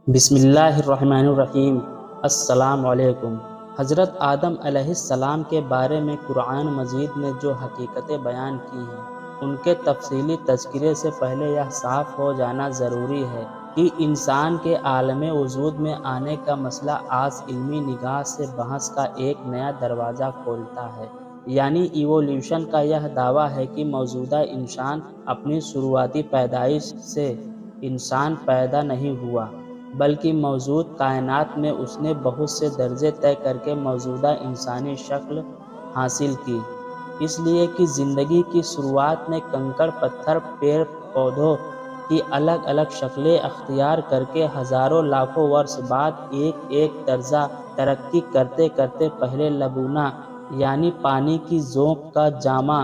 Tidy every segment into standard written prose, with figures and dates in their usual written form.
بسم اللہ الرحمن الرحیم۔ السلام علیکم۔ حضرت آدم علیہ السلام کے بارے میں قرآن مجید نے جو حقیقتیں بیان کی ہیں ان کے تفصیلی تذکرے سے پہلے یہ صاف ہو جانا ضروری ہے کہ انسان کے عالم وجود میں آنے کا مسئلہ آج علمی نگاہ سے بحث کا ایک نیا دروازہ کھولتا ہے۔ یعنی ایوولوشن کا یہ دعویٰ ہے کہ موجودہ انسان اپنی شروعاتی پیدائش سے انسان پیدا نہیں ہوا، بلکہ موجود کائنات میں اس نے بہت سے درجے طے کر کے موجودہ انسانی شکل حاصل کی۔ اس لیے کہ زندگی کی شروعات میں کنکر پتھر پیڑ پودوں کی الگ الگ شکلیں اختیار کر کے ہزاروں لاکھوں برس بعد ایک ایک درجہ ترقی کرتے کرتے پہلے لبونہ یعنی پانی کی ذوق کا جامہ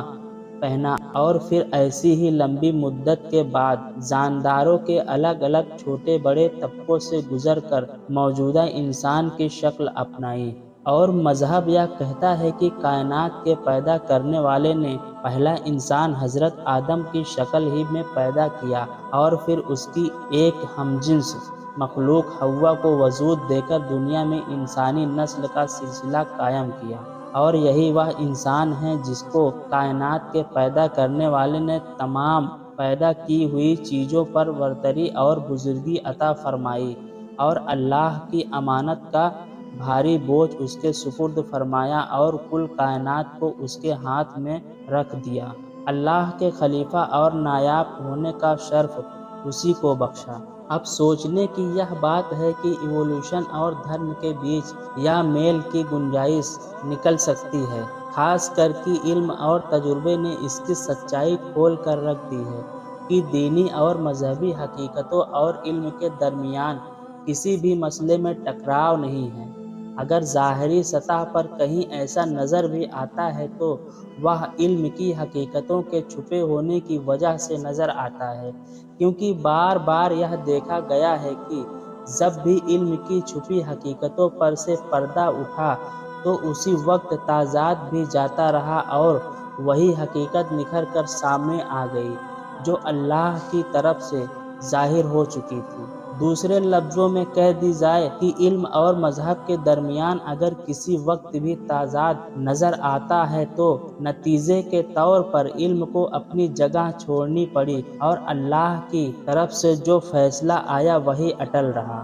پہنا اور پھر ایسی ہی لمبی مدت کے بعد جانداروں کے الگ الگ چھوٹے بڑے طبقوں سے گزر کر موجودہ انسان کی شکل اپنائی۔ اور مذہب یہ کہتا ہے کہ کائنات کے پیدا کرنے والے نے پہلا انسان حضرت آدم کی شکل ہی میں پیدا کیا اور پھر اس کی ایک ہمجنس مخلوق حوا کو وجود دے کر دنیا میں انسانی نسل کا سلسلہ قائم کیا۔ اور یہی وہ انسان ہے جس کو کائنات کے پیدا کرنے والے نے تمام پیدا کی ہوئی چیزوں پر برتری اور بزرگی عطا فرمائی اور اللہ کی امانت کا بھاری بوجھ اس کے سپرد فرمایا اور کل کائنات کو اس کے ہاتھ میں رکھ دیا۔ اللہ کے خلیفہ اور نائب ہونے کا شرف اسی کو بخشا۔ اب سوچنے کی یہ بات ہے کہ ایوولوشن اور دھرم کے بیچ یا میل کی گنجائش نکل سکتی ہے، خاص کر کہ علم اور تجربے نے اس کی سچائی کھول کر رکھ دی ہے کہ دینی اور مذہبی حقیقتوں اور علم کے درمیان کسی بھی مسئلے میں ٹکراؤ نہیں ہے۔ اگر ظاہری سطح پر کہیں ایسا نظر بھی آتا ہے تو وہ علم کی حقیقتوں کے چھپے ہونے کی وجہ سے نظر آتا ہے، کیونکہ بار بار یہ دیکھا گیا ہے کہ جب بھی علم کی چھپی حقیقتوں پر سے پردہ اٹھا تو اسی وقت تضاد بھی جاتا رہا اور وہی حقیقت نکھر کر سامنے آ گئی جو اللہ کی طرف سے ظاہر ہو چکی تھی۔ دوسرے لفظوں میں کہہ دی جائے کہ علم اور مذہب کے درمیان اگر کسی وقت بھی تضاد نظر آتا ہے تو نتیجے کے طور پر علم کو اپنی جگہ چھوڑنی پڑی اور اللہ کی طرف سے جو فیصلہ آیا وہی اٹل رہا۔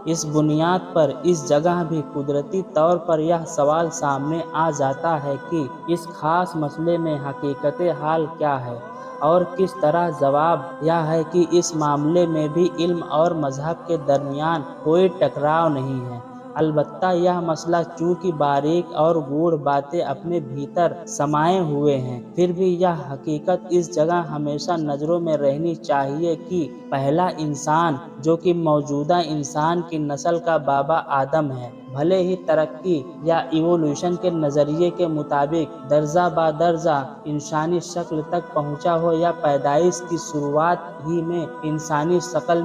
اس بنیاد پر اس جگہ بھی قدرتی طور پر یہ سوال سامنے آ جاتا ہے کہ اس خاص مسئلے میں حقیقت حال کیا ہے اور کس طرح جواب یہ ہے کہ اس معاملے میں بھی علم اور مذہب کے درمیان کوئی ٹکراؤ نہیں ہے۔ البتہ یہ مسئلہ چونکہ باریک اور گوڑھ باتیں اپنے بھیتر سمائے ہوئے ہیں، پھر بھی یہ حقیقت اس جگہ ہمیشہ نظروں میں رہنی چاہیے کہ پہلا انسان جو کہ موجودہ انسان کی نسل کا بابا آدم ہے، بھلے ہی ترقی یا ایوولوشن کے نظریے کے مطابق درجہ با درجہ انسانی شکل تک پہنچا ہو یا پیدائش کی شروعات ہی میں انسانی شکل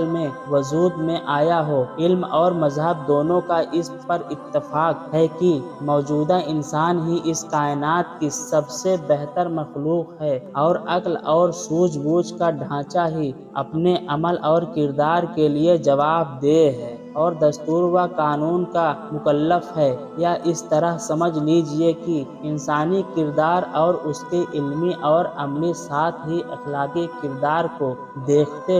میں وجود میں آیا ہو، علم اور مذہب دونوں کا اس پر اتفاق ہے کہ موجودہ انسان ہی اس کائنات کی سب سے بہتر مخلوق ہے اور عقل اور سوجھ بوجھ کا ڈھانچہ ہی اپنے عمل اور کردار کے لیے جواب دہ ہے اور دستور و قانون کا مکلف ہے۔ یا اس طرح سمجھ لیجیے کہ انسانی کردار اور اس کے علمی اور عملی ساتھ ہی اخلاقی کردار کو دیکھتے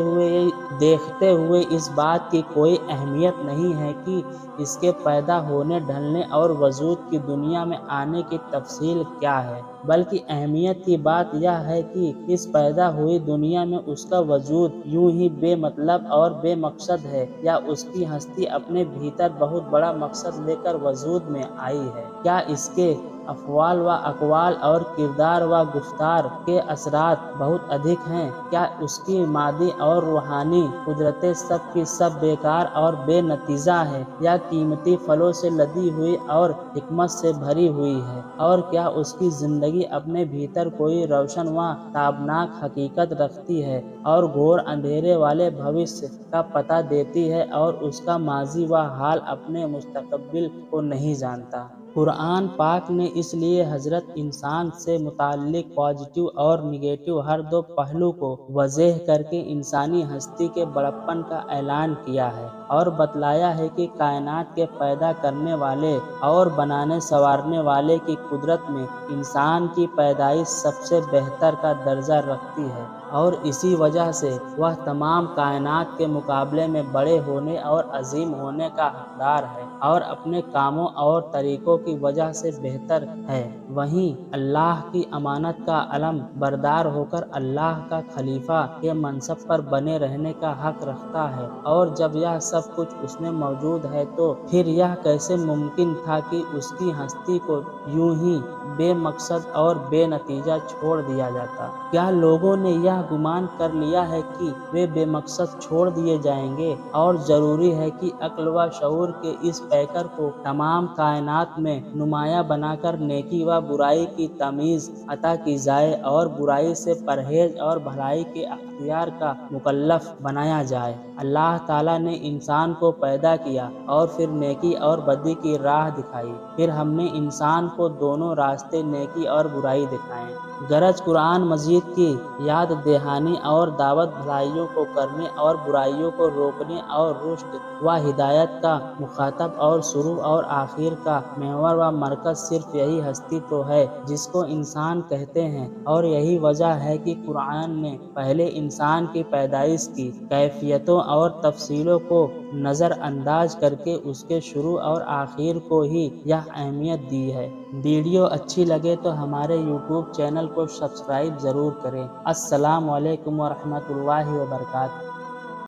ہوئے اس بات کی کوئی اہمیت نہیں ہے کہ اس کے پیدا ہونے ڈھلنے اور وجود کی دنیا میں آنے کی تفصیل کیا ہے، بلکہ اہمیت کی بات یہ ہے کہ اس پیدا ہوئی دنیا میں اس کا وجود یوں ہی بے مطلب اور بے مقصد ہے یا اس کی ہستی اپنے بھیتر بہت بڑا مقصد لے کر وجود میں آئی ہے۔ کیا اس کے افعال و اقوال اور کردار و گفتار کے اثرات بہت ادھک ہیں؟ کیا اس کی مادی اور روحانی قدرتیں سب کی سب بیکار اور بے نتیجہ ہیں یا قیمتی پھلوں سے لدی ہوئی اور حکمت سے بھری ہوئی ہے؟ اور کیا اس کی زندگی اپنے بھیتر کوئی روشن و تابناک حقیقت رکھتی ہے اور گھور اندھیرے والے بھوشیہ کا پتہ دیتی ہے اور اس کا ماضی و حال اپنے مستقبل کو نہیں جانتا؟ قرآن پاک نے اس لیے حضرت انسان سے متعلق پازیٹیو اور نگیٹو ہر دو پہلو کو واضح کر کے انسانی ہستی کے بڑپن کا اعلان کیا ہے اور بتلایا ہے کہ کائنات کے پیدا کرنے والے اور بنانے سنوارنے والے کی قدرت میں انسان کی پیدائش سب سے بہتر کا درجہ رکھتی ہے اور اسی وجہ سے وہ تمام کائنات کے مقابلے میں بڑے ہونے اور عظیم ہونے کا حقدار ہے اور اپنے کاموں اور طریقوں کی وجہ سے بہتر ہے۔ وہیں اللہ کی امانت کا علم بردار ہو کر اللہ کا خلیفہ کے منصب پر بنے رہنے کا حق رکھتا ہے، اور جب یہ سب کچھ اس میں موجود ہے تو پھر یہ کیسے ممکن تھا کہ اس کی ہستی کو یوں ہی بے مقصد اور بے نتیجہ چھوڑ دیا جاتا؟ کیا لوگوں نے یہ گمان کر لیا ہے کہ وہ بے مقصد چھوڑ دیے جائیں گے اور ضروری ہے کہ عقل و شعور کے اس پیکر کو تمام کائنات میں نمایاں بنا کر نیکی و برائی کی تمیز عطا کی جائے اور برائی سے پرہیز اور بھلائی کے اختیار کا مکلف بنایا جائے؟ اللہ تعالیٰ نے انسان کو پیدا کیا اور پھر نیکی اور بدی کی راہ دکھائی، پھر ہم نے انسان کو دونوں راستے نیکی اور برائی دکھائے۔ غرض قرآن مجید کی یاد دہانی اور دعوت بھلائیوں کو کرنے اور برائیوں کو روکنے اور رشد و ہدایت کا مخاطب اور شروع اور آخر کا محور و مرکز صرف یہی ہستی تو ہے جس کو انسان کہتے ہیں، اور یہی وجہ ہے کہ قرآن نے پہلے انسان کی پیدائش کی کیفیتوں اور تفصیلوں کو نظر انداز کر کے اس کے شروع اور آخر کو ہی یہ اہمیت دی ہے۔ ویڈیو اچھی لگے تو ہمارے یوٹیوب چینل کو سبسکرائب ضرور کریں۔ السلام علیکم ورحمۃ اللہ وبرکاتہ۔